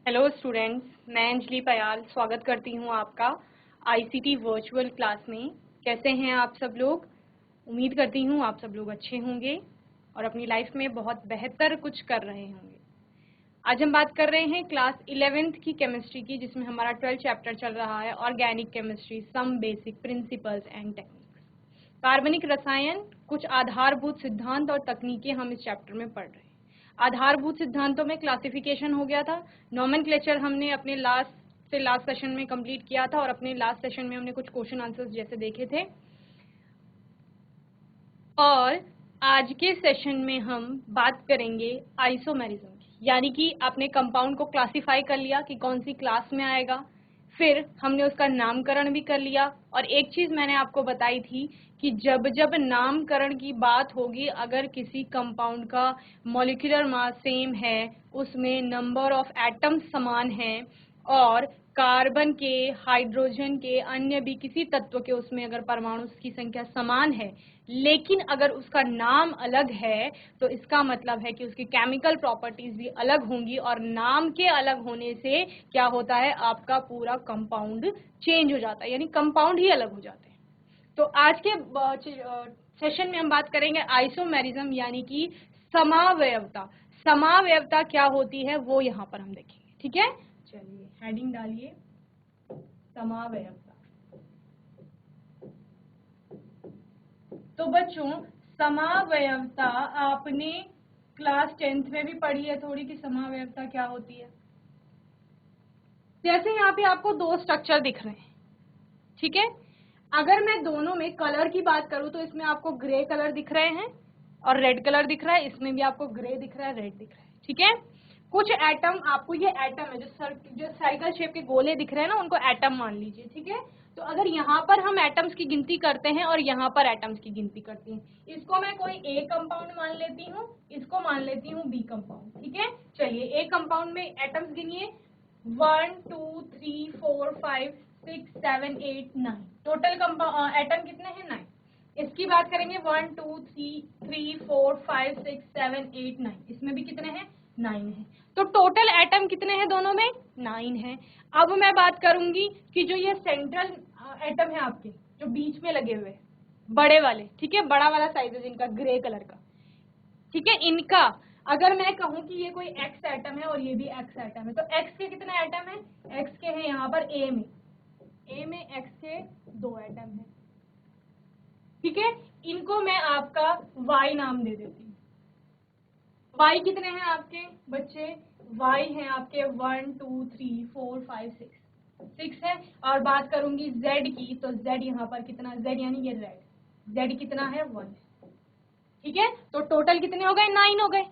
Hello students, मैं अंजलि पयाल स्वागत करती हूँ आपका आईसीटी वर्चुअल क्लास में। कैसे हैं आप सब लोग? उम्मीद करती हूँ आप सब लोग अच्छे होंगे और अपनी लाइफ में बहुत बेहतर कुछ कर रहे होंगे। आज हम बात कर रहे हैं क्लास 11th की केमिस्ट्री की, जिसमें हमारा 12th चैप्टर चल रहा है organic chemistry, some basic principles and techniques. कार्बनिक रसायन, कुछ आधारभूत सिद्धांत और तकनीकें हम इस चैप्टर में पढ़ रहे हैं। आधारभूत सिद्धांतों में क्लासिफिकेशन हो गया था, नोमेनक्लेचर हमने अपने लास्ट सेशन में कंप्लीट किया था और अपने लास्ट सेशन में हमने कुछ क्वेश्चन आंसर्स जैसे देखे थे। और आज के सेशन में हम बात करेंगे आइसोमेरिज्म की, यानी कि आपने कंपाउंड को क्लासिफाई कर लिया कि कौन सी क्लास में आएगा, फिर हमने उसका नामकरण भी कर लिया। और एक चीज मैंने आपको बताई थी कि जब जब नामकरण की बात होगी, अगर किसी कंपाउंड का मॉलिक्यूलर मास सेम है, उसमें नंबर ऑफ एटम्स समान हैं और कार्बन के, हाइड्रोजन के, अन्य भी किसी तत्व के उसमें अगर परमाणु की संख्या समान है, लेकिन अगर उसका नाम अलग है, तो इसका मतलब है कि उसकी केमिकल प्रॉपर्टीज भी अलग होंगी और नाम के अलग होने से क्या होता है, आपका पूरा कंपाउंड चेंज हो जाता है, यानी कंपाउंड ही अलग हो जाते हैं। तो आज के सेशन में हम बात करेंगे आइसोमेरिज्म, यानी कि समावयवता। समावयवता क्या होती है वो यहाँ पर हम देखेंगे। ठीक है, चलिए हेडिंग डालिए, समावयवता। तो बच्चों, समावयवता आपने क्लास 10th में भी पढ़ी है थोड़ी, कि समावयवता क्या होती है। जैसे यहाँ पे आपको दो स्ट्रक्चर दिख रहे हैं, ठीक है। अगर मैं दोनों में कलर की बात करूं तो इसमें आपको ग्रे कलर दिख रहे हैं और रेड कलर दिख रहा है, इसमें भी आपको ग्रे दिख रहा है, रेड दिख रहा है, ठीक है। कुछ एटम, आपको ये एटम है जो साइकिल शेप के गोले दिख रहे हैं ना, उनको एटम मान लीजिए, ठीक है। तो अगर यहाँ पर हम एटम्स की गिनती करते हैं और यहाँ पर एटम्स की गिनती करते हैं, इसको मैं कोई ए कंपाउंड मान लेती हूँ, इसको मान लेती हूँ बी कंपाउंड, ठीक है। चलिए ए कंपाउंड में एटम्स गिनिए, 1 2 3 4 5 6 7 8 9। टोटल एटम कितने हैं? 9। इसकी बात करेंगे 1 2 3 4 5 6 7 8 9, इसमें भी कितने हैं? 9 है। तो टोटल एटम कितने हैं दोनों में? 9 है। अब मैं बात करूंगी कि जो ये सेंट्रल एटम है आपके, जो बीच में लगे हुए बड़े वाले, ठीक है, बड़ा वाला साइज है जिनका, ग्रे कलर का, ठीक है, इनका अगर मैं कहूं कि ये कोई एक्स एटम है और ये भी एक्स एटम है, तो एक्स के कितने एटम है? एक्स के हैं यहाँ पर ए में एक्स के 2 एटम है, ठीक है। इनको मैं आपका वाई नाम दे देती हूँ। वाई कितने हैं आपके बच्चे? वाई हैं आपके 1 2 3 4 5 6 है। और बात करूंगी जेड की, तो जेड यहाँ पर कितना? जेड यानी ये रेड, जेड कितना है? 1 है, ठीक है। तो टोटल कितने हो गए? 9 हो गए।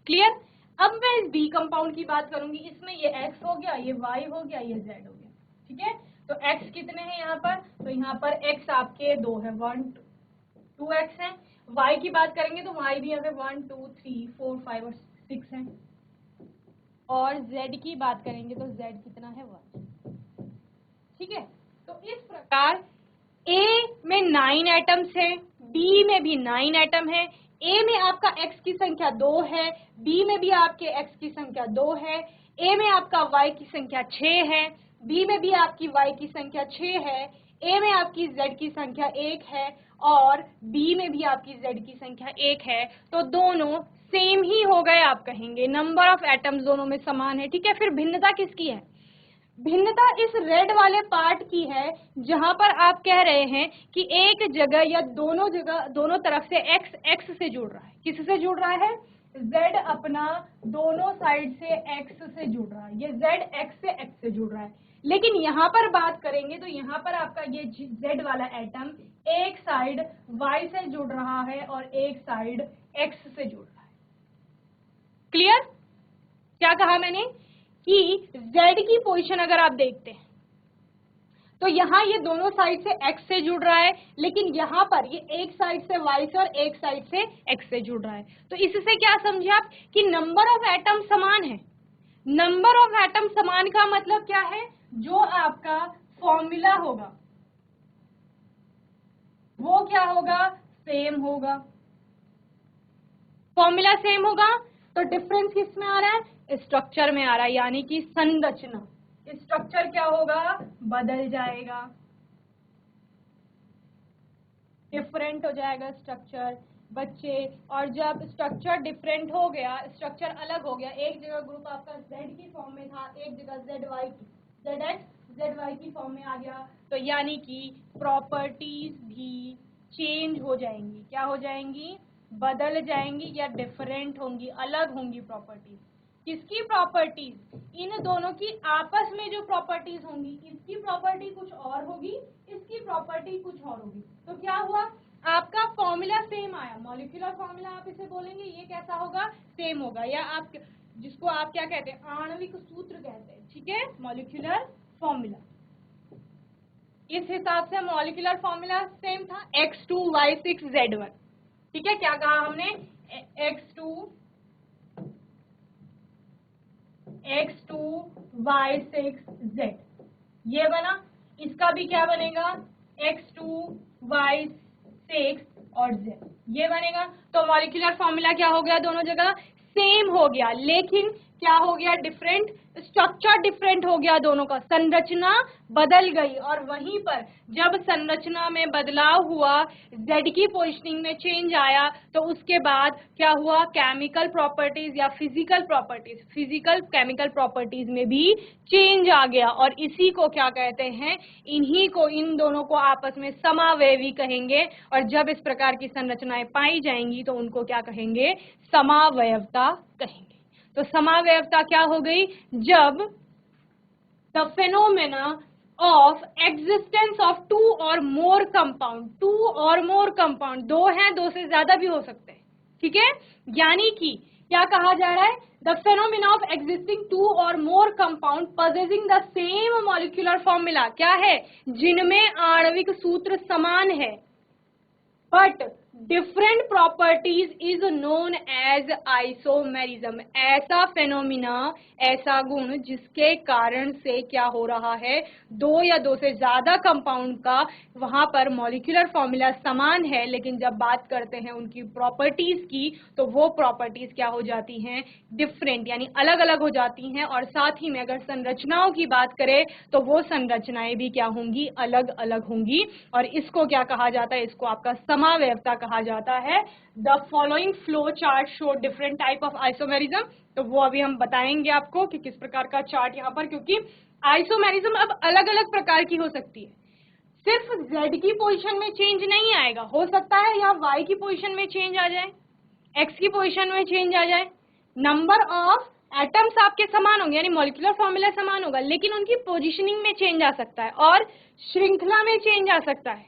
क्लियर। अब मैं इस बी कंपाउंड की बात करूंगी, इसमें ये एक्स हो गया, ये वाई हो गया, ये जेड हो गया, ठीक है। तो एक्स कितने हैं यहाँ पर? तो यहाँ पर एक्स आपके 2 है, 1 2 एक्स है। वाई की बात करेंगे तो वाई भी यहाँ पे 1 2 3 4 5 और 6 है। और जेड की बात करेंगे तो जेड कितना है? 1, ठीक है। तो इस प्रकार ए में 9 एटम्स है, बी में भी 9 एटम है। ए में आपका एक्स की संख्या 2 है, बी में भी आपके एक्स की संख्या 2 है, ए में आपका वाई की संख्या 6 है, बी में भी आपकी वाई की संख्या 6 है, ए में आपकी जेड की संख्या 1 है और बी में भी आपकी जेड की संख्या 1 है। तो दोनों सेम ही हो गए, आप कहेंगे नंबर ऑफ एटम्स दोनों में समान है, ठीक है। फिर भिन्नता किसकी है? भिन्नता इस रेड वाले पार्ट की है, जहां पर आप कह रहे हैं कि एक जगह या दोनों जगह, दोनों तरफ से एक्स एक्स से जुड़ रहा है। किससे जुड़ रहा है? जेड अपना दोनों साइड से एक्स से जुड़ रहा है, ये जेड एक्स से जुड़ रहा है। लेकिन यहाँ पर बात करेंगे तो यहाँ पर आपका ये जेड वाला एटम एक साइड वाई से जुड़ रहा है और एक साइड एक्स से जुड़ रहा है। क्लियर? क्या कहा मैंने? कि Z की पोजीशन अगर आप देखते हैं तो यहाँ ये दोनों साइड से X से जुड़ रहा है, लेकिन यहाँ पर ये एक साइड से Y से और एक साइड से X से जुड़ रहा है। तो इससे क्या समझे आप कि नंबर ऑफ एटम समान है। नंबर ऑफ एटम समान का मतलब क्या है? जो आपका फॉर्मूला होगा वो क्या होगा? सेम होगा। फॉर्मूला सेम होगा तो डिफरेंस किस में आ रहा है? स्ट्रक्चर में आ रहा है, यानी कि संरचना। स्ट्रक्चर क्या होगा? बदल जाएगा, डिफरेंट हो जाएगा स्ट्रक्चर बच्चे। और जब स्ट्रक्चर डिफरेंट हो गया, स्ट्रक्चर अलग हो गया, एक जगह ग्रुप आपका Z की फॉर्म में था, एक जगह ZY की फॉर्म में आ गया, तो यानी कि प्रॉपर्टीज भी चेंज हो जाएंगी। क्या हो जाएंगी? बदल जाएंगी या डिफरेंट होंगी, अलग होंगी प्रॉपर्टीज। किसकी प्रॉपर्टीज? इन दोनों की आपस में जो प्रॉपर्टीज होंगी, इसकी प्रॉपर्टी कुछ और होगी, इसकी प्रॉपर्टी कुछ और होगी। तो क्या हुआ? आपका फॉर्मूला सेम आया, मॉलिक्यूलर फॉर्मूला आप इसे बोलेंगे, ये कैसा होगा? सेम होगा, या आप जिसको आप क्या कहते हैं? आणविक सूत्र कहते हैं, ठीक है, मॉलिक्यूलर फॉर्मूला। इस हिसाब से मॉलिक्यूलर फॉर्मूला सेम था, X2Y6Z1, ठीक है। क्या कहा हमने? X2Y6Z, ये बना। इसका भी क्या बनेगा? X2Y6 और Z, ये बनेगा। तो मॉलिक्यूलर फॉर्मूला क्या हो गया? दोनों जगह सेम हो गया, लेकिन क्या हो गया? डिफरेंट। स्ट्रक्चर डिफरेंट हो गया दोनों का, संरचना बदल गई। और वहीं पर जब संरचना में बदलाव हुआ, Z की पोजीशनिंग में चेंज आया, तो उसके बाद क्या हुआ? केमिकल प्रॉपर्टीज या physical properties, physical chemical properties में भी चेंज आ गया। और इसी को क्या कहते हैं? इन्हीं को, इन दोनों को आपस में समावयवी कहेंगे। और जब इस प्रकार की संरचनाएं पाई जाएंगी तो उनको क्या कहेंगे? समावयवता कहेंगे। तो समावयवता क्या हो गई? जब the phenomena of existence of two or more compound, to or more compound, दो हैं, दो से ज्यादा भी हो सकते हैं, ठीक है। यानी कि क्या कहा जा रहा है? The phenomena of existing two or more compound possessing the same molecular formula, क्या है? जिनमें आणविक सूत्र समान है, but different properties is known as isomerism. ऐसा फेनोमिना, ऐसा गुण जिसके कारण से क्या हो रहा है? दो या दो से ज्यादा कंपाउंड का वहां पर मॉलिक्यूलर फॉर्मूला समान है, लेकिन जब बात करते हैं उनकी प्रॉपर्टीज की, तो वो प्रॉपर्टीज क्या हो जाती हैं? डिफरेंट, यानी अलग अलग हो जाती हैं। और साथ ही में अगर संरचनाओं की बात करें तो वो संरचनाएं भी क्या होंगी? अलग अलग होंगी। और इसको क्या कहा जाता है? इसको आपका समावयवता कहा जाता है। The following flow chart show different type of isomerism. तो वो अभी हम बताएंगे आपको कि किस प्रकार का चार्ट यहाँ पर, क्योंकि आइसोमेरिज्म अब अलग अलग प्रकार की हो सकती है। सिर्फ Z की पोजीशन में चेंज नहीं आएगा, हो सकता है या Y की पोजीशन में चेंज आ जाए, X की पोजीशन में चेंज आ जाए। नंबर ऑफ एटम्स आपके समान होंगे, यानी मॉलिक्यूलर फॉर्मूला समान होगा, लेकिन उनकी पोजीशनिंग में चेंज आ सकता है और श्रृंखला में चेंज आ सकता है।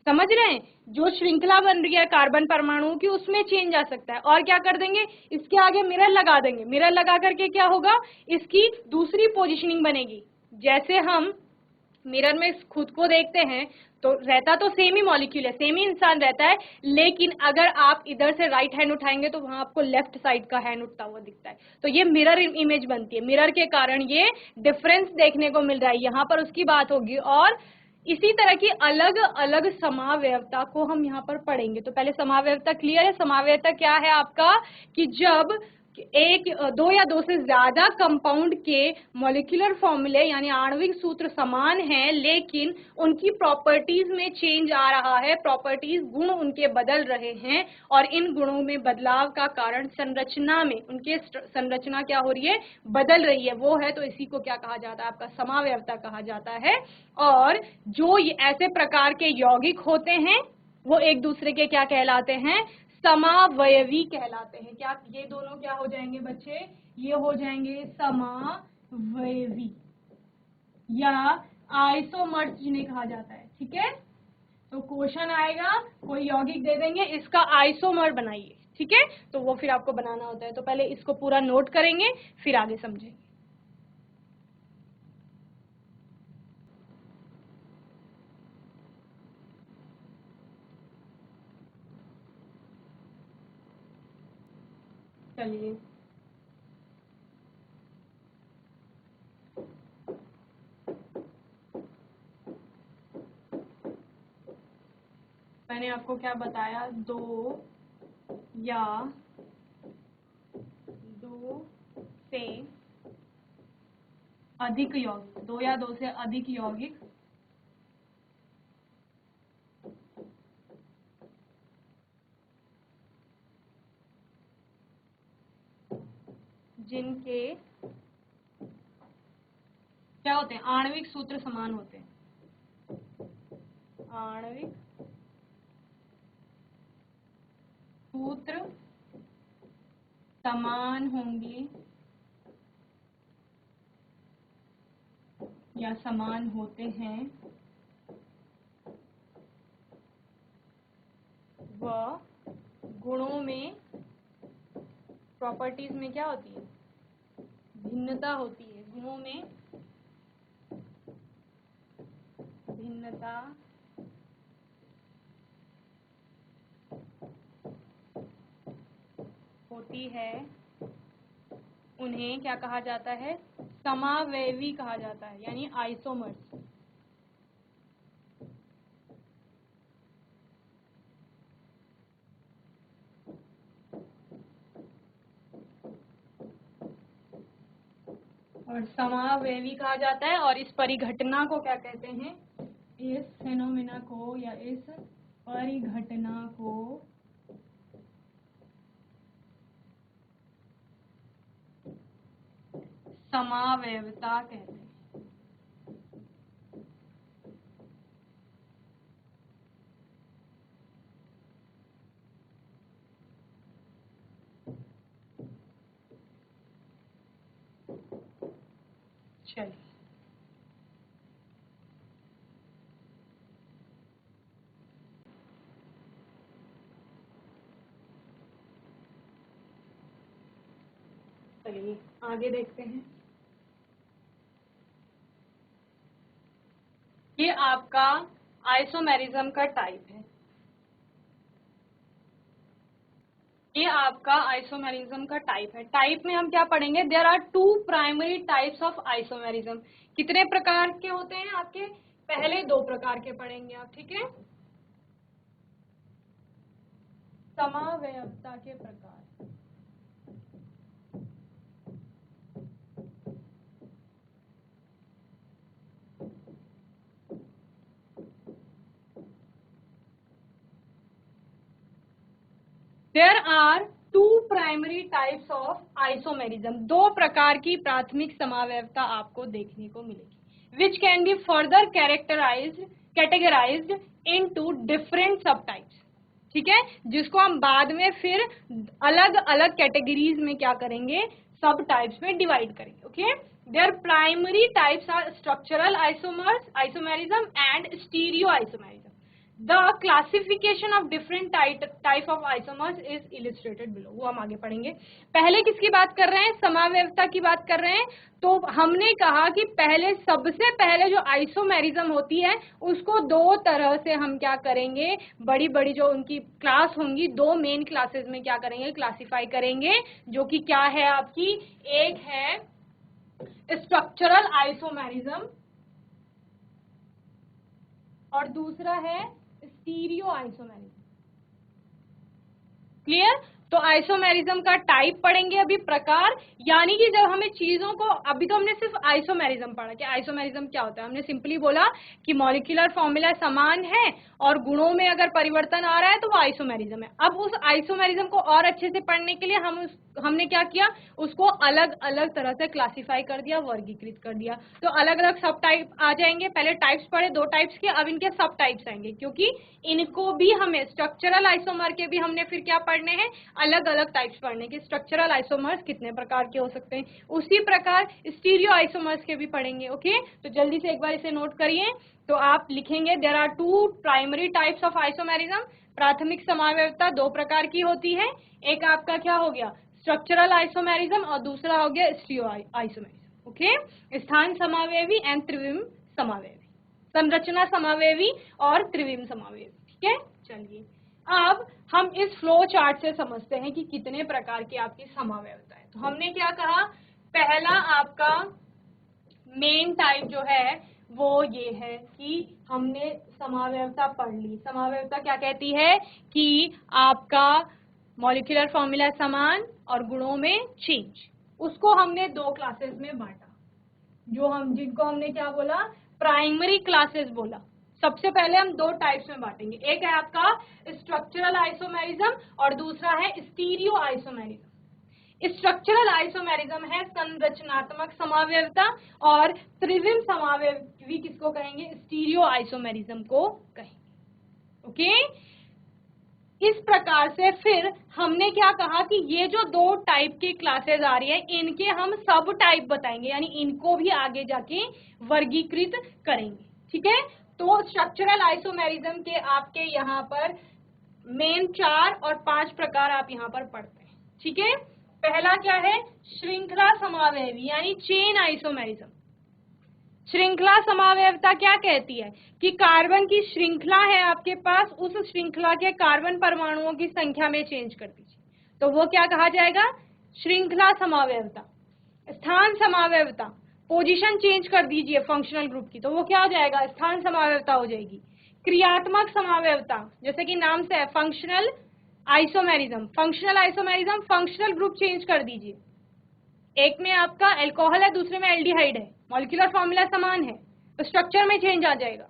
समझ रहे हैं? जो श्रृंखला बन रही है कार्बन परमाणुओं की, उसमें चेंज आ सकता है। और क्या कर देंगे? इसके आगे मिरर लगा देंगे, मिरर लगा करके क्या होगा? इसकी दूसरी पोजीशनिंग बनेगी। जैसे हम मिरर में खुद को देखते हैं तो रहता तो सेम ही मॉलिक्यूल है, सेम ही इंसान रहता है, लेकिन अगर आप इधर से राइट हैंड उठाएंगे तो वहां आपको लेफ्ट साइड का हैंड उठता हुआ दिखता है। तो ये मिरर इमेज बनती है, मिरर के कारण ये डिफरेंस देखने को मिल रहा है। यहाँ पर उसकी बात होगी। और इसी तरह की अलग अलग समावयवता को हम यहाँ पर पढ़ेंगे। तो पहले समावयवता क्लियर है? समावयवता क्या है आपका? कि जब एक, दो या दो से ज्यादा कंपाउंड के मॉलिक्यूलर फॉर्मूले यानी आणविक सूत्र समान हैं, लेकिन उनकी प्रॉपर्टीज में चेंज आ रहा है, प्रॉपर्टीज, गुण उनके बदल रहे हैं। और इन गुणों में बदलाव का कारण संरचना में, उनके संरचना क्या हो रही है? बदल रही है, वो है। तो इसी को क्या कहा जाता है? आपका समावयवता कहा जाता है। और जो ऐसे प्रकार के यौगिक होते हैं वो एक दूसरे के क्या कहलाते हैं? समावयवी कहलाते हैं। क्या ये दोनों क्या हो जाएंगे बच्चे? ये हो जाएंगे समावयवी या आइसोमर्स जिन्हें कहा जाता है, ठीक है। तो क्वेश्चन आएगा, कोई यौगिक दे देंगे, इसका आइसोमर बनाइए, ठीक है। तो वो फिर आपको बनाना होता है। तो पहले इसको पूरा नोट करेंगे, फिर आगे समझेंगे। चलिए, मैंने आपको क्या बताया? दो या अधिक यौगिक, 2 या 2 से अधिक यौगिक जिनके क्या होते हैं, आणविक सूत्र समान होते हैं, आणविक सूत्र समान होंगे या समान होते हैं, वह गुणों में, प्रॉपर्टीज में क्या होती है, भिन्नता होती है, गुणों में भिन्नता होती है, उन्हें क्या कहा जाता है, समावयवी कहा जाता है, यानी आइसोमर्स। और समावयवी कहा जाता है, और इस परिघटना को क्या कहते हैं, इस फेनोमेना को या इस परिघटना को समावयवता कहते हैं। चलिए चलिए आगे देखते हैं। ये आपका आइसोमेरिज्म का टाइप है, ये आपका आइसोमेरिज्म का टाइप है। टाइप में हम क्या पढ़ेंगे, there are 2 primary types of isomerism. कितने प्रकार के होते हैं आपके, पहले 2 प्रकार के पढ़ेंगे आप, ठीक है। समावयवता के प्रकार, there are 2 primary types of isomerism. 2 प्रकार की प्राथमिक समावयवता आपको देखने को मिलेगी, which can be further categorised into different sub types, ठीक है, जिसको हम बाद में फिर अलग अलग कैटेगरीज में क्या करेंगे, सब टाइप्स में डिवाइड करेंगे, okay. There primary types are structural isomerism and stereo isomerism. The classification of different type of isomers is illustrated below। वो हम आगे पढ़ेंगे। पहले किसकी बात कर रहे हैं, समावयवता की बात कर रहे हैं। तो हमने कहा कि पहले, सबसे पहले जो आइसोमेरिज्म होती है उसको 2 तरह से हम क्या करेंगे, बड़ी बड़ी जो उनकी क्लास होंगी, 2 मेन क्लासेस में क्या करेंगे, क्लासिफाई करेंगे, जो कि क्या है आपकी, एक है स्ट्रक्चरल आइसोमेरिज्म और दूसरा है स्टीरियो आइसोमेरिज्म। क्लियर। तो आइसोमेरिज्म का टाइप पढ़ेंगे अभी, प्रकार, यानी कि जब हमें चीजों को, अभी तो हमने सिर्फ आइसोमेरिज्म पढ़ा कि आइसोमेरिज्म क्या होता है, हमने सिंपली बोला कि मॉलिक्यूलर फॉर्मूला समान है और गुणों में अगर परिवर्तन आ रहा है तो वो आइसोमेरिज्म है। अब उस आइसोमेरिज्म को और अच्छे से पढ़ने के लिए हमने क्या किया, उसको अलग अलग तरह से क्लासिफाई कर दिया, वर्गीकृत कर दिया। तो अलग अलग सब टाइप आ जाएंगे। पहले टाइप्स पढ़े 2 टाइप्स के, अब इनके सब टाइप्स आएंगे, क्योंकि इनको भी हमें स्ट्रक्चरल आइसोमर के भी हमने फिर क्या पढ़ने हैं, अलग अलग टाइप्स पढ़ने के। स्ट्रक्चरल आइसोमर्स कितने प्रकार के हो सकते हैं, उसी प्रकार स्टीरियो आइसोमर्स के भी पढ़ेंगे, ओके। तो जल्दी से एक बार इसे नोट करिए। तो आप लिखेंगे, there are 2 primary types of isomerism. प्राथमिक समावयवता 2 प्रकार की होती है, एक आपका क्या हो गया, स्ट्रक्चरल आइसोमेरिज्म, और दूसरा हो गया स्टीरियो आइसोमेरिज्म, ओके। स्थान समावयवी एंड त्रिविम समावयवी, संरचना समावयवी और त्रिविम समावयवी, ठीक है। चलिए अब हम इस फ्लो चार्ट से समझते हैं कि कितने प्रकार की आपकी समावयवता है। तो हमने क्या कहा, पहला आपका मेन टाइप जो है वो ये है कि हमने समावयवता पढ़ ली। समावयवता क्या कहती है कि आपका मॉलिक्यूलर फॉर्मूला समान और गुणों में चेंज, उसको हमने 2 क्लासेस में बांटा। जिनको हमने क्या बोला, प्राइमरी क्लासेस बोला। सबसे पहले हम दो टाइप्स में बांटेंगे, एक है आपका स्ट्रक्चरल आइसोमेरिज्म और दूसरा है स्टीरियो आइसोमेरिज्म। स्ट्रक्चरल आइसोमेरिज्म है संरचनात्मक समावयवता और त्रिविम समावयवी किसको कहेंगे, स्टीरियो आइसोमेरिज्म को कहेंगे। ओके, इस प्रकार से फिर हमने क्या कहा कि ये जो दो टाइप की क्लासेस आ रही है इनके हम सब टाइप बताएंगे, यानी इनको भी आगे जाके वर्गीकृत करेंगे। ठीक है, तो स्ट्रक्चरल आइसोमेरिज्म के आपके यहाँ पर मेन 4 और 5 प्रकार आप यहाँ पर पढ़ते हैं। ठीक है, पहला क्या है, श्रृंखला समावयवी यानी चेन आइसोमेरिज्म। श्रृंखला समावयवता क्या कहती है कि कार्बन की श्रृंखला है आपके पास, उस श्रृंखला के कार्बन परमाणुओं की संख्या में चेंज कर दीजिए, तो वो क्या कहा जाएगा, श्रृंखला समावयवता। स्थान समावयवता, पोजीशन चेंज कर दीजिए फंक्शनल ग्रुप की, तो वो क्या हो जाएगा, स्थान समावयवता हो जाएगी। क्रियात्मक समावयवता, जैसे कि नाम से है functional isomerism, functional isomerism functional group change कर दीजिए, एक में आपका अल्कोहल है दूसरे में एल्डिहाइड है, मॉलिक्यूलर फॉर्मूला समान है, तो स्ट्रक्चर में चेंज आ जाएगा।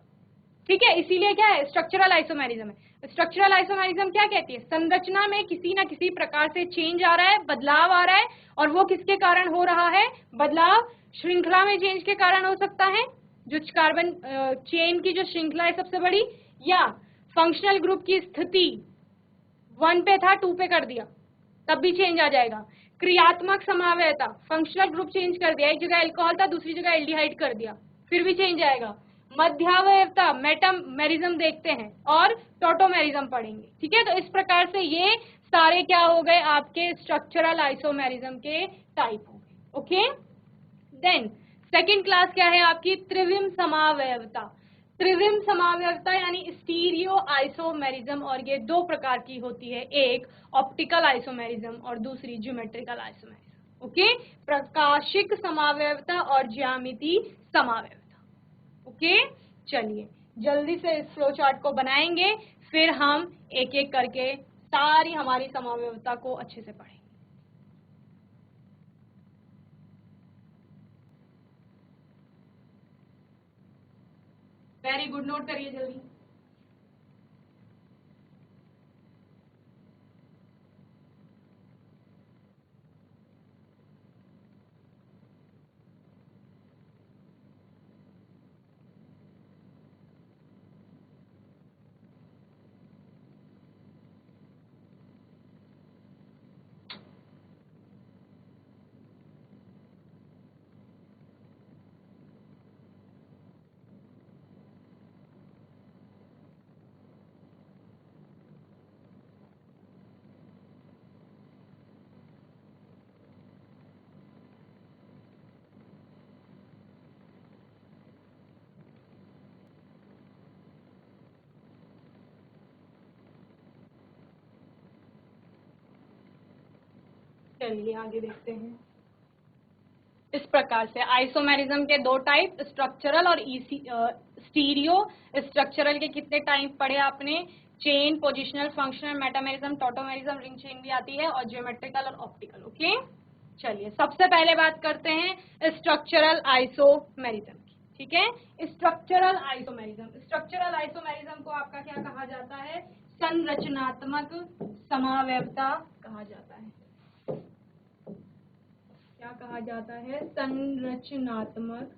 ठीक है, इसीलिए क्या है, स्ट्रक्चरल आइसोमेरिज्म है। स्ट्रक्चरल आइसोमेरिज्म क्या कहती है, संरचना में किसी ना किसी प्रकार से चेंज आ रहा है, बदलाव आ रहा है, और वो किसके कारण हो रहा है बदलाव, श्रृंखला में चेंज के कारण हो सकता है, जो कार्बन चेन की जो श्रृंखला है सबसे बड़ी, या फंक्शनल ग्रुप की स्थिति 1 पे था 2 पे कर दिया तब भी चेंज आ जाएगा। क्रियात्मक समावयवता, फंक्शनल ग्रुप चेंज कर दिया, एक जगह अल्कोहल था दूसरी जगह एल्डिहाइड कर दिया, फिर भी चेंज आएगा। मध्यावयवता, मेटामेरिज्म देखते हैं और टोटोमेरिज्म पढ़ेंगे। ठीक है, तो इस प्रकार से ये सारे क्या हो गए आपके स्ट्रक्चरल आइसोमेरिज्म के टाइप हो गए। ओके, देन सेकेंड क्लास क्या है आपकी, त्रिविम समावयवता। त्रिविम समावयवता यानी स्टीरियो आइसोमेरिज्म, और ये दो प्रकार की होती है, एक ऑप्टिकल आइसोमेरिज्म और दूसरी ज्योमेट्रिकल आइसोमेरिज्म। ओके, प्रकाशिक समावयवता और ज्यामिति समावयवता। ओके, चलिए जल्दी से इस फ्लो चार्ट को बनाएंगे, फिर हम एक एक करके सारी हमारी समावयवता को अच्छे से पढ़ेंगे। वेरी गुड, नोट करिए जल्दी। चलिए आगे देखते हैं। इस प्रकार से आइसोमेरिज्म के दो टाइप, स्ट्रक्चरल और स्टीरियो। स्ट्रक्चरल के कितने टाइप पढ़े आपने, chain, positional, functional, metamerism, tautomerism, ring chain भी आती है, और ज्योमेट्रिकल और ऑप्टिकल। ओके, चलिए सबसे पहले बात करते हैं स्ट्रक्चरल आइसोमेरिज्म की। ठीक है, स्ट्रक्चरल आइसोमेरिज्म, स्ट्रक्चरल आइसोमेरिज्म को आपका क्या कहा जाता है, संरचनात्मक समावयवता कहा जाता है। क्या कहा जाता है, संरचनात्मक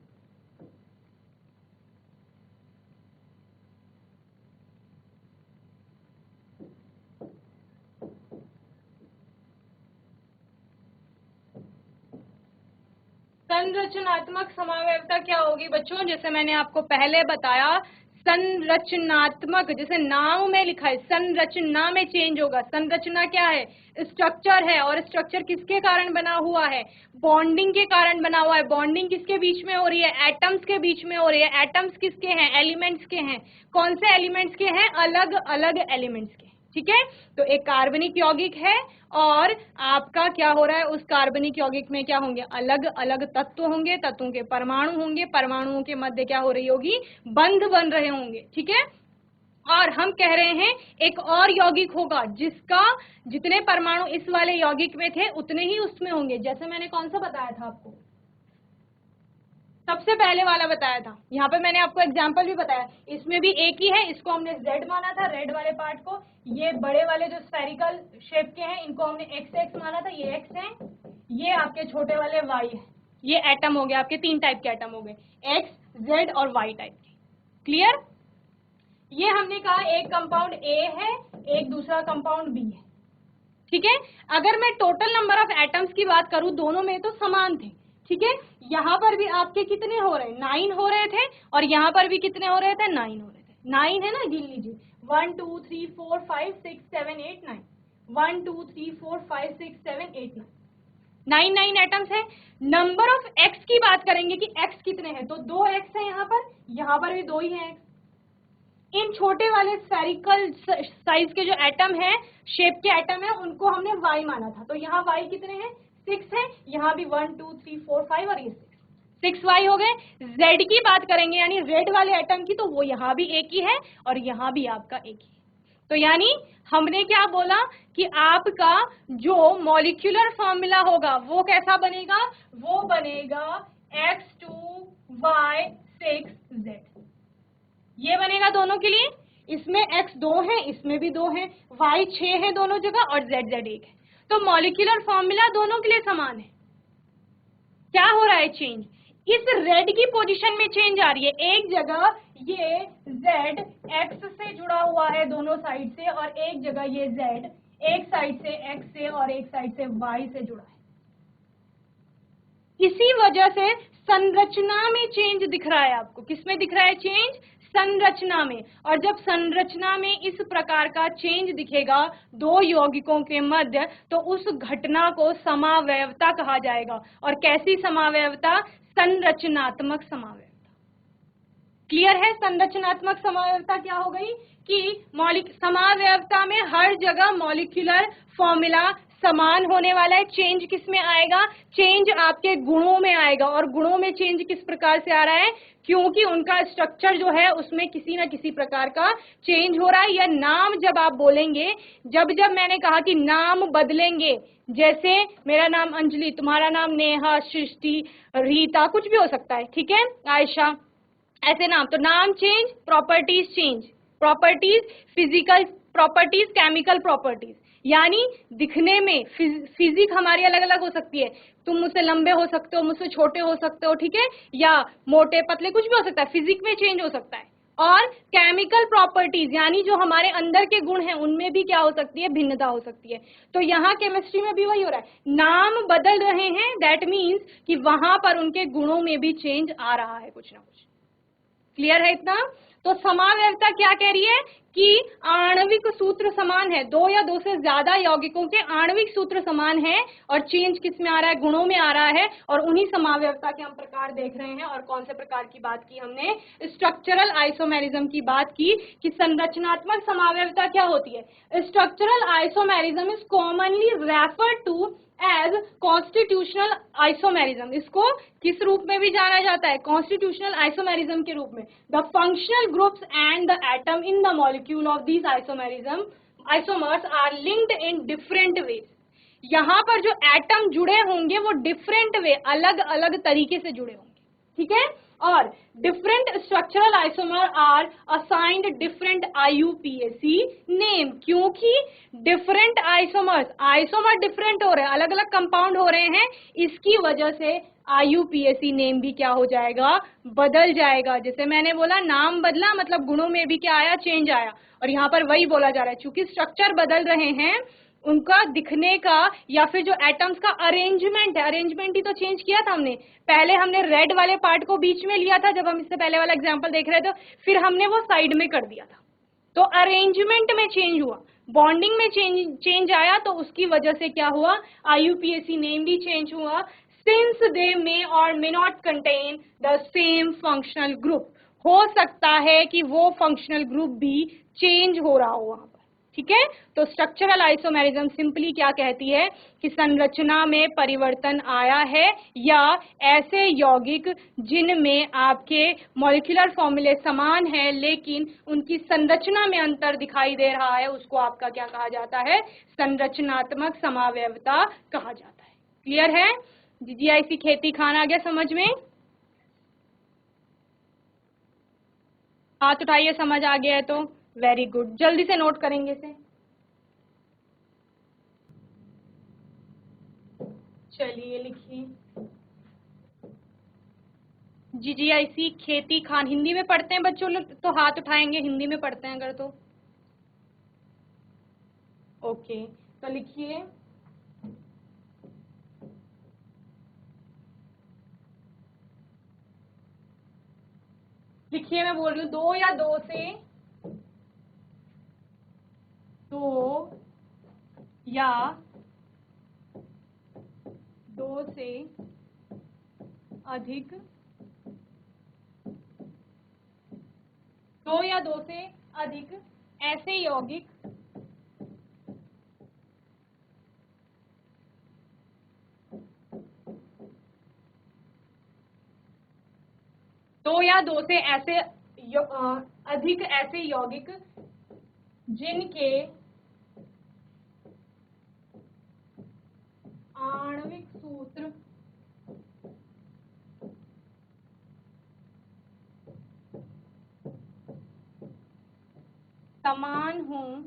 संरचनात्मक समावयवता क्या होगी बच्चों, जैसे मैंने आपको पहले बताया, संरचनात्मक जैसे नाम में लिखा है, संरचना में चेंज होगा। संरचना क्या है, स्ट्रक्चर है, और स्ट्रक्चर किसके कारण बना हुआ है, बॉन्डिंग के कारण बना हुआ है। बॉन्डिंग किसके बीच में हो रही है, एटम्स के बीच में हो रही है। एटम्स किसके हैं, एलिमेंट्स के हैं। कौन से एलिमेंट्स के हैं, अलग अलग एलिमेंट्स के। ठीक है, तो एक कार्बनिक यौगिक है और आपका क्या हो रहा है, उस कार्बनिक यौगिक में क्या होंगे, अलग अलग तत्व होंगे, तत्वों के परमाणु होंगे, परमाणुओं के मध्य क्या हो रही होगी, बंध बन रहे होंगे। ठीक है, और हम कह रहे हैं एक और यौगिक होगा जिसका जितने परमाणु इस वाले यौगिक में थे उतने ही उसमें होंगे। जैसे मैंने कौन सा बताया था आपको, सबसे पहले वाला बताया था, यहाँ पे मैंने आपको एग्जांपल भी बताया, इसमें भी एक ही है, इसको हमने Z माना था, रेड वाले पार्ट को। ये बड़े वाले जो स्फेरिकल शेप के हैं इनको हमने XX माना था, ये X है, ये आपके छोटे वाले Y है। ये एटम हो गए आपके, 3 टाइप के एटम हो गए, X, Z और Y टाइप के। क्लियर? ये हमने कहा एक कंपाउंड A है, एक दूसरा कंपाउंड B है। ठीक है, अगर मैं टोटल नंबर ऑफ एटम्स की बात करूं, दोनों में तो समान थे। ठीक है, यहाँ पर भी आपके कितने हो रहे हैं, 9 हो रहे थे, और यहाँ पर भी कितने हो रहे थे, 9 हो रहे थे। 9 है ना, गिन लीजिए, 1 2 3 4 5 6 7 8 9, 1 2 3 4 5 6 7 8 9, 9 एटम्स है। नंबर ऑफ एक्स की बात करेंगे कि एक्स कितने हैं, तो 2 एक्स है यहाँ पर भी 2 ही है। इन छोटे वाले स्फेरिकल साइज के जो एटम है, शेप के एटम है, उनको हमने y माना था, तो यहाँ y कितने हैं, 6 है, यहाँ भी 1 2 3 4 5 और ये 6 y हो गए। z की बात करेंगे यानी रेड वाले एटम की, तो वो यहाँ भी एक ही है और यहाँ भी आपका एक ही है। तो यानी हमने क्या बोला कि आपका जो मॉलिक्यूलर फॉर्मूला होगा वो कैसा बनेगा, वो बनेगा X2Y6Z, ये बनेगा दोनों के लिए। इसमें X 2 है, इसमें भी 2 है, Y 6 है दोनों जगह और Z 1 है। तो मॉलिक्यूलर फॉर्मूला दोनों के लिए समान है। क्या हो रहा है चेंज, इस रेड की पोजीशन में चेंज आ रही है। एक जगह ये Z X से जुड़ा हुआ है दोनों साइड से, और एक जगह ये Z एक साइड से X से और एक साइड से Y से जुड़ा है। इसी वजह से संरचना में चेंज दिख रहा है आपको। किसमें दिख रहा है चेंज, संरचना में। और जब संरचना में इस प्रकार का चेंज दिखेगा दो यौगिकों के मध्य, तो उस घटना को समावयवता कहा जाएगा। और कैसी समावयवता, संरचनात्मक समावयवता। क्लियर है, संरचनात्मक समावयवता क्या हो गई कि समावयवता में हर जगह मॉलिक्यूलर फॉर्मूला समान होने वाला है। चेंज किस में आएगा, चेंज आपके गुणों में आएगा। और गुणों में चेंज किस प्रकार से आ रहा है, क्योंकि उनका स्ट्रक्चर जो है उसमें किसी ना किसी प्रकार का चेंज हो रहा है। या नाम जब आप बोलेंगे, जब मैंने कहा कि नाम बदलेंगे, जैसे मेरा नाम अंजलि, तुम्हारा नाम नेहा, सृष्टि, रीता, कुछ भी हो सकता है, ठीक है, आयशा, ऐसे नाम। तो नाम change, properties change, properties physical properties, chemical properties, यानी दिखने में फिजिक हमारी अलग अलग हो सकती है। तुम मुझसे लंबे हो सकते हो, मुझसे छोटे हो सकते हो, ठीक है, या मोटे पतले, कुछ भी हो सकता है, फिजिक में चेंज हो सकता है। और केमिकल प्रॉपर्टीज यानी जो हमारे अंदर के गुण हैं उनमें भी क्या हो सकती है, भिन्नता हो सकती है। तो यहाँ केमिस्ट्री में भी वही हो रहा है, नाम बदल रहे हैं, दैट मीन्स कि वहां पर उनके गुणों में भी चेंज आ रहा है कुछ ना कुछ। क्लियर है इतना? तो समावयवता क्या कह रही है कि आणविक सूत्र समान है, दो या दो से ज्यादा यौगिकों के आणविक सूत्र समान है, और चेंज किस में आ रहा है, गुणों में आ रहा है। और उन्हीं समावयवता के हम प्रकार देख रहे हैं। और कौन से प्रकार की बात की हमने, स्ट्रक्चरल आइसोमेरिज्म की बात की कि संरचनात्मक समावयवता क्या होती है। Structural isomerism is commonly referred to as constitutional isomerism. इसको किस रूप में भी जाना जाता है, कॉन्स्टिट्यूशनल आइसोमेरिज्म के रूप में। The functional groups and the atom in the molecule of these isomers are linked in different ways. यहाँ पर जो एटम जुड़े होंगे वो डिफरेंट वे, अलग अलग तरीके से जुड़े होंगे, ठीक है। और different structural isomer are assigned different IUPAC name, क्योंकि डिफरेंट आइसोमर डिफरेंट हो रहे हैं, अलग अलग कंपाउंड हो रहे हैं, इसकी वजह से IUPAC नेम भी क्या हो जाएगा, बदल जाएगा। जैसे मैंने बोला नाम बदला मतलब गुणों में भी क्या आया, चेंज आया। और यहाँ पर वही बोला जा रहा है, चूंकि स्ट्रक्चर बदल रहे हैं, उनका दिखने का या फिर जो एटम्स का अरेंजमेंट है, अरेंजमेंट ही तो चेंज किया था हमने। पहले हमने रेड वाले पार्ट को बीच में लिया था जब हम इससे पहले वाला एग्जांपल देख रहे थे, फिर हमने वो साइड में कर दिया था। तो अरेंजमेंट में चेंज हुआ, बॉन्डिंग में चेंज आया, तो उसकी वजह से क्या हुआ, IUPAC नेम भी चेंज हुआ। सिंस दे मे और may not contain the same functional group, हो सकता है कि वो फंक्शनल ग्रुप भी चेंज हो रहा हो वहां पर, ठीक है। तो स्ट्रक्चरल आइसोमेरिज्म सिंपली क्या कहती है कि संरचना में परिवर्तन आया है, या ऐसे यौगिक जिनमें आपके मॉलिक्यूलर फॉर्मूले समान है लेकिन उनकी संरचना में अंतर दिखाई दे रहा है, उसको आपका क्या कहा जाता है, संरचनात्मक समावयवता कहा जाता है। क्लियर है? GGIC खेती खाना आ गया समझ में? हाथ उठाइए, समझ आ गया है तो वेरी गुड, जल्दी से नोट करेंगे इसे। चलिए लिखिए, GGIC खेती खान। हिंदी में पढ़ते हैं बच्चों लोग तो हाथ उठाएंगे, हिंदी में पढ़ते हैं अगर तो ओके। तो लिखिए, लिखिए मैं बोल रही हूँ, दो या दो से अधिक, दो या दो से अधिक ऐसे यौगिक दो या दो से ऐसे अधिक ऐसे यौगिक जिनके आणविक सूत्र समान हों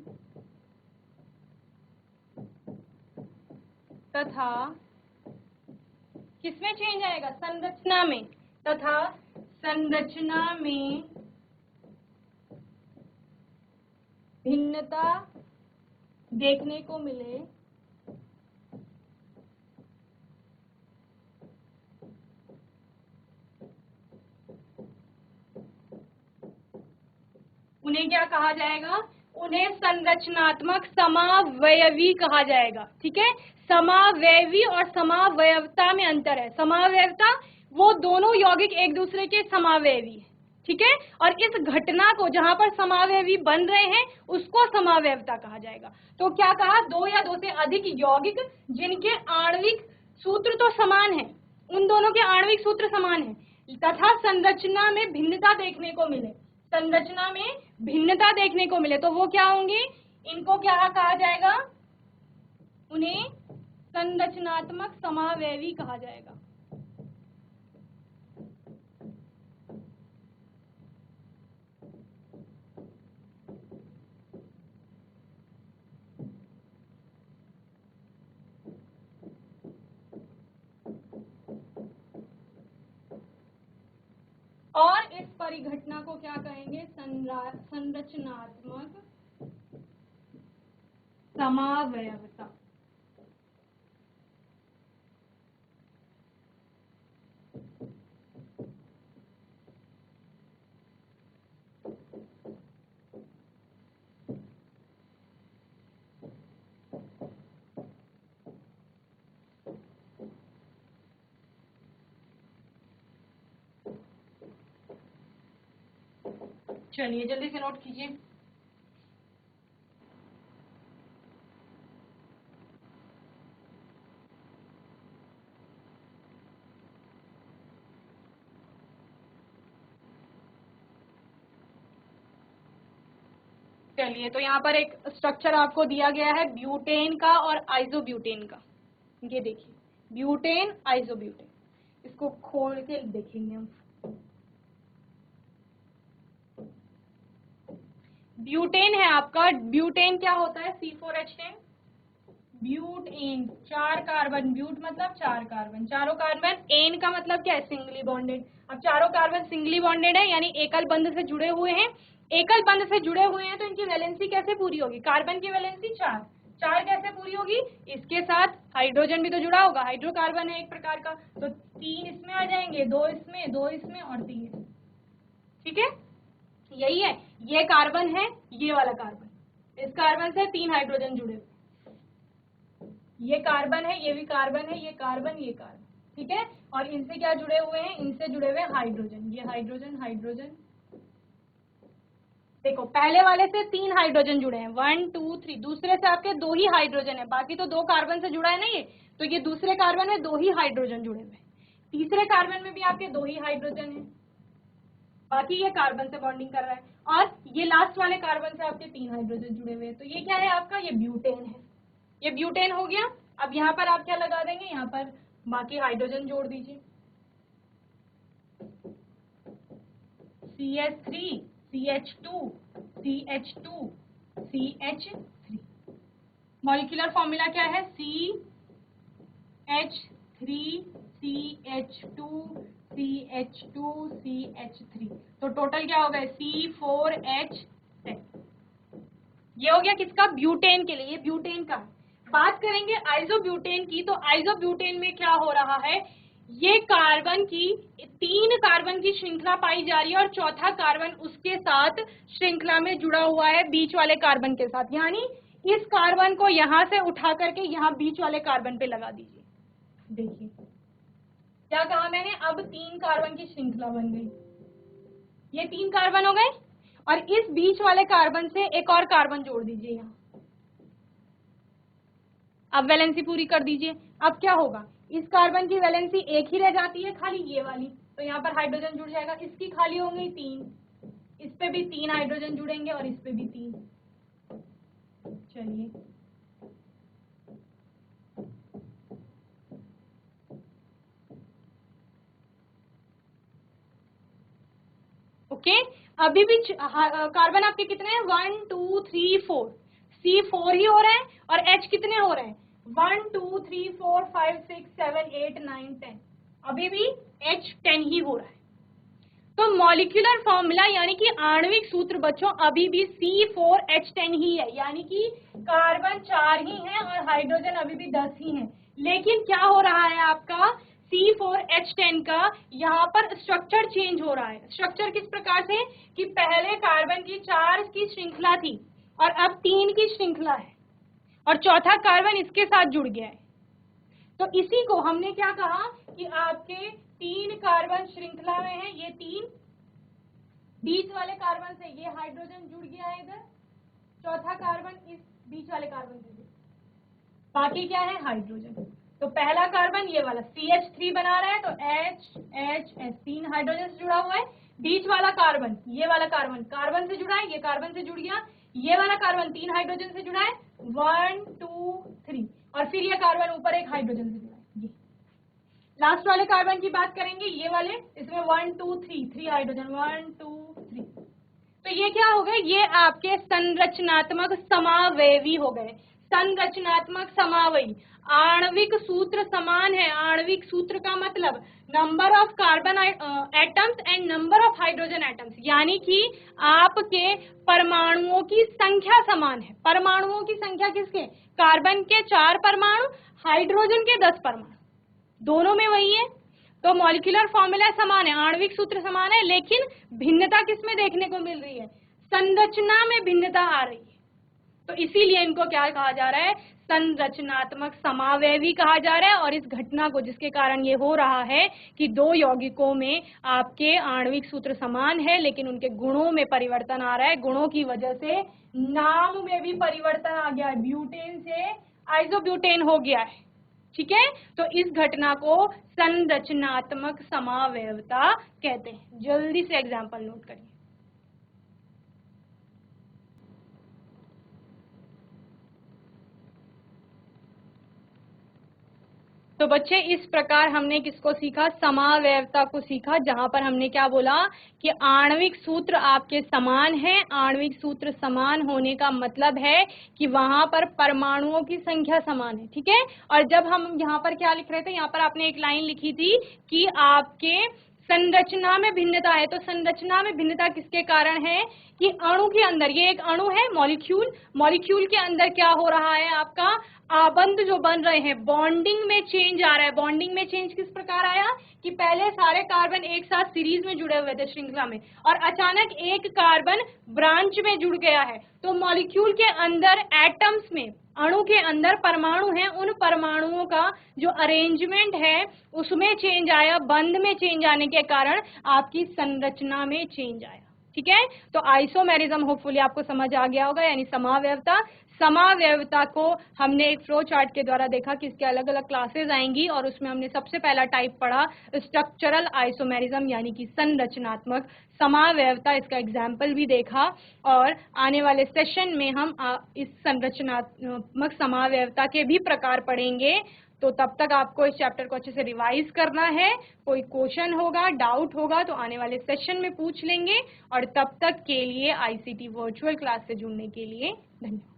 तथा, किसमें चेंज आएगा, संरचना में, तथा संरचना में भिन्नता देखने को मिले, उन्हें क्या कहा जाएगा, उन्हें संरचनात्मक समावयवी कहा जाएगा। ठीक है, समावयवी और समावयवता में अंतर है। समावयवता वो दोनों यौगिक एक दूसरे के समावयवी है, ठीक है, और इस घटना को जहां पर समावयवी बन रहे हैं उसको समावयवता कहा जाएगा। तो क्या कहा, दो या दो से अधिक यौगिक जिनके आणविक सूत्र तो समान है, उन दोनों के आणविक सूत्र समान है, तथा संरचना में भिन्नता देखने को मिले, संरचना में भिन्नता देखने को मिले, तो वो क्या होंगे, इनको क्या कहा जाएगा, उन्हें संरचनात्मक समावयवी कहा जाएगा। और इस परिघटना को क्या कहेंगे, संरचनात्मक समावयवता। चलिए जल्दी से नोट कीजिए। चलिए, तो यहाँ पर एक स्ट्रक्चर आपको दिया गया है ब्यूटेन का और आइसोब्यूटेन का। ये देखिए, ब्यूटेन आइसोब्यूटेन, इसको खोल के देखेंगे हम। ब्यूटेन है आपका, ब्यूटेन क्या होता है, C4H10, ब्यूटेन, चार कार्बन, ब्यूट मतलब चार कार्बन, चारों कार्बन, एन का मतलब क्या है, सिंगली बॉन्डेड। अब चारों कार्बन सिंगली बॉन्डेड है यानी एकल बंध से जुड़े हुए हैं, एकल बंध से जुड़े हुए हैं तो इनकी वैलेंसी कैसे पूरी होगी, कार्बन की वैलेंसी चार, चार कैसे पूरी होगी, इसके साथ हाइड्रोजन भी तो जुड़ा होगा, हाइड्रोकार्बन है एक प्रकार का, तो तीन इसमें आ जाएंगे, दो इसमें, दो इसमें और तीन इसमें। ठीक है, यही है, ये कार्बन है, ये वाला कार्बन, इस कार्बन से तीन हाइड्रोजन जुड़े हुए, ये कार्बन है, ये भी कार्बन है, ये कार्बन, ये कार्बन, ठीक है, और इनसे क्या जुड़े हुए हैं, इनसे जुड़े हुए हाइड्रोजन, ये हाइड्रोजन, हाइड्रोजन, देखो पहले वाले से तीन हाइड्रोजन जुड़े हैं, 1 2 3, दूसरे से आपके दो ही हाइड्रोजन है, बाकी तो दो कार्बन से जुड़ा है ना ये, तो ये दूसरे कार्बन में दो ही हाइड्रोजन जुड़े हुए, तीसरे कार्बन में भी आपके दो ही हाइड्रोजन है, बाकी ये कार्बन से बॉन्डिंग कर रहा है, और ये लास्ट वाले कार्बन से आपके तीन हाइड्रोजन जुड़े हुए हैं, तो ये क्या है आपका, ये ब्यूटेन है, ये ब्यूटेन हो गया। अब यहाँ पर आप क्या लगा देंगे, यहाँ पर बाकी हाइड्रोजन जोड़ दीजिए, CH3 CH2 CH2 CH3। Molecular formula क्या है? CH3 CH2 CH2 CH3। तो टोटल क्या हो गया? C4H10। ये हो गया किसका? ब्यूटेन के लिए। ये ब्यूटेन का। बात करेंगे आइसोब्यूटेन की, तो आइसोब्यूटेन में क्या हो रहा है? ये कार्बन की 3 कार्बन की श्रृंखला पाई जा रही है और चौथा कार्बन उसके साथ श्रृंखला में जुड़ा हुआ है बीच वाले कार्बन के साथ। यानी इस कार्बन को यहां से उठा करके यहां बीच वाले कार्बन पे लगा दीजिए। देखिए क्या कहा मैंने? अब 3 कार्बन की श्रृंखला बन गई। ये 3 कार्बन हो गए और इस बीच वाले कार्बन से एक और कार्बन जोड़ दीजिए यहाँ। अब वैलेंसी पूरी कर दीजिए। अब क्या होगा? इस कार्बन की वैलेंसी एक ही रह जाती है, खाली ये वाली। तो यहाँ पर हाइड्रोजन जुड़ जाएगा। इसकी खाली हो गई 3, इस पे भी 3 हाइड्रोजन जुड़ेंगे और इस पे भी 3। चलिए ओके। अभी भी कार्बन आपके कितने हैं? 1 2 3 4। C4 ही हो रहे हैं और H कितने हो रहे हैं? 1 2 3 4 5 6 7 8 9 10। अभी भी H10 ही हो रहा है। तो मॉलिक्यूलर फॉर्मूला यानी कि आणविक सूत्र बच्चों अभी भी C4H10 ही है। यानी कि कार्बन 4 ही हैं और हाइड्रोजन अभी भी 10 ही हैं। लेकिन क्या हो रहा है आपका? C4H10 का यहाँ पर स्ट्रक्चर चेंज हो रहा है। स्ट्रक्चर किस प्रकार से? कि पहले कार्बन की 4 की श्रृंखला थी और अब 3 की श्रृंखला है और चौथा कार्बन इसके साथ जुड़ गया है। तो इसी को हमने क्या कहा कि आपके 3 कार्बन श्रृंखला में है। ये 3 बीच वाले कार्बन से ये हाइड्रोजन जुड़ गया है इधर, चौथा कार्बन इस बीच वाले कार्बन से जुड़, बाकी क्या है? हाइड्रोजन। तो पहला कार्बन ये वाला CH3 बना रहा है, तो H 3 हाइड्रोजन से जुड़ा हुआ है। बीच वाला कार्बन ये वाला कार्बन से जुड़ा है, ये कार्बन से जुड़ गया। ये वाला कार्बन 3 हाइड्रोजन से जुड़ा है, 1 2 3, और फिर ये कार्बन ऊपर एक हाइड्रोजन से जुड़ा है। ये लास्ट वाले कार्बन की बात करेंगे, ये वाले, इसमें 1 2 3 हाइड्रोजन, 1 2 3। तो ये क्या हो गए? ये आपके संरचनात्मक समावयवी हो गए। संरचनात्मक समावयवी। आणविक सूत्र समान है। आणविक सूत्र का मतलब number of carbon atoms and number of hydrogen atoms, यानी कि आपके परमाणुओं की संख्या समान है। परमाणुओं की संख्या किसके? कार्बन के 4 परमाणु, हाइड्रोजन के 10 परमाणु, दोनों में वही है। तो मॉलिक्यूलर फॉर्मूला समान है, आणविक सूत्र समान है, लेकिन भिन्नता किसमें देखने को मिल रही है? संरचना में भिन्नता आ रही है। तो इसीलिए इनको क्या कहा जा रहा है? संरचनात्मक समावयवी कहा जा रहा है। और इस घटना को, जिसके कारण ये हो रहा है कि 2 यौगिकों में आपके आणविक सूत्र समान है लेकिन उनके गुणों में परिवर्तन आ रहा है, गुणों की वजह से नाम में भी परिवर्तन आ गया है, ब्यूटेन से आइसोब्यूटेन हो गया है। ठीक है, तो इस घटना को संरचनात्मक समावयवता कहते हैं। जल्दी से एग्जाम्पल नोट करिए। तो बच्चे इस प्रकार हमने किसको सीखा? समावयवता को सीखा, जहां पर हमने क्या बोला कि आणविक सूत्र आपके समान हैं। आणविक सूत्र समान होने का मतलब है कि वहां पर परमाणुओं की संख्या समान है। ठीक है, और जब हम यहाँ पर क्या लिख रहे थे, यहाँ पर आपने एक लाइन लिखी थी कि आपके संरचना में भिन्नता है। तो संरचना में भिन्नता किसके कारण है? कि अणु के अंदर, ये एक अणु है मॉलिक्यूल, मॉलिक्यूल के अंदर क्या हो रहा है? आपका आबंध जो बन रहे हैं, बॉन्डिंग में चेंज आ रहा है। बॉन्डिंग में चेंज किस प्रकार आया कि पहले सारे कार्बन एक साथ सीरीज में जुड़े हुए थे, श्रृंखला में, और अचानक एक कार्बन ब्रांच में जुड़ गया है। तो मॉलिक्यूल के अंदर एटम्स में, अणु के अंदर परमाणु हैं, उन परमाणुओं का जो अरेंजमेंट है उसमें चेंज आया। बंध में चेंज आने के कारण आपकी संरचना में चेंज आया। ठीक है, तो आइसोमेरिज्म होपफुली आपको समझ आ गया होगा, यानी समावयवता समावयवता को हमने एक फ्लो चार्ट के द्वारा देखा कि इसके अलग अलग क्लासेस आएंगी और उसमें हमने सबसे पहला टाइप पढ़ा स्ट्रक्चरल आइसोमेरिज्म यानी कि संरचनात्मक समावयवता, इसका एग्जाम्पल भी देखा। और आने वाले सेशन में हम इस संरचनात्मक समावयवता के भी प्रकार पढ़ेंगे। तो तब तक आपको इस चैप्टर को अच्छे से रिवाइज करना है। कोई क्वेश्चन होगा, डाउट होगा तो आने वाले सेशन में पूछ लेंगे। और तब तक के लिए ICT वर्चुअल क्लास से जुड़ने के लिए धन्यवाद।